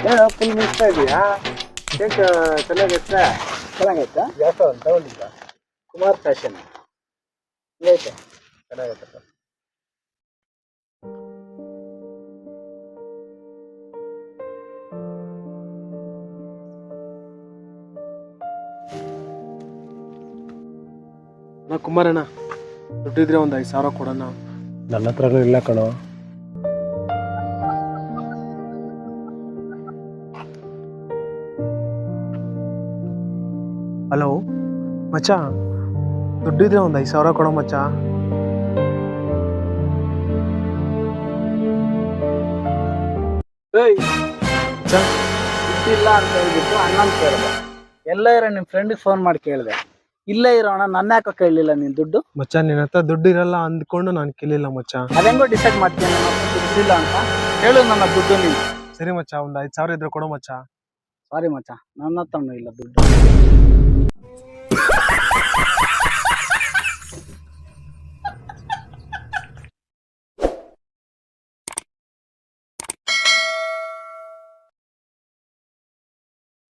ಏನೋ ಫುಲ್ ಮಿಸ್ತಾ ಇದೆಯಾ? ಕೇಕ್ ಚೆನ್ನಾಗೈತೆ. ಚೆನ್ನಾಗೈತಾ? ಯಾವ ತಗೊಂಡಿದ್ದ? ಕುಮಾರ್ ಫ್ಯಾಷನ್ ಹೇಗೈತೆ? ಚೆನ್ನಾಗೈತಪ್ಪ. ಅಣ್ಣ ಕುಮಾರಣ್ಣ, ದುಡ್ಡಿದ್ರೆ ಒಂದು 5,000 ಕೊಡೋಣ. ನನ್ನ ಹತ್ರನೂ ಇಲ್ಲ ಕಣೋ. ಹಲೋ ಮಚ್ಚ, ದುಡ್ಡಿದ್ರೆ ಒಂದು 5,000 ಕೊಡೋ ಮಚ್ಚ. ಮಚ್ಚ, ದುಡ್ಡಿಲ್ಲ ಅಂತ ಹೇಳ್ಬಿಟ್ಟು ಅಣ್ಣನ ಕೇಳಿದೆ. ಎಲ್ಲ ಇರೋ ನಿಮ್ಮ ಫ್ರೆಂಡಿಗೆ ಫೋನ್ ಮಾಡಿ ಕೇಳಿದೆ. ಇಲ್ಲೇ ಇರೋ ಅಣ್ಣ ನನ್ನ ಯಾಕೋ ಕೇಳಲಿಲ್ಲ ನೀನು ದುಡ್ಡು? ಮಚ್ಚ ನಿನ್ನ ಹತ್ರ ದುಡ್ಡು ಇರಲ್ಲ ಅಂದ್ಕೊಂಡು ನಾನು ಕೇಳಿಲ್ಲ ಮಚ್ಚ. ಅದೆಂಗೋ ಡಿಸೈಡ್ ಮಾಡ್ತೀನಿ ನನ್ನ ಹತ್ರ ದುಡ್ಡಿಲ್ಲ ಅಂತ ಹೇಳು ನನ್ನ ದುಡ್ಡು ನೀನು. ಸರಿ ಮಚ್ಚ, ಒಂದು 5,000 ಇದ್ರೆ ಕೊಡೋ ಮಚ್ಚ. ಸಾರಿ ಮಚ್ಚ, ನನ್ನ ಹತ್ರನೂ ಇಲ್ಲ ದುಡ್ಡು.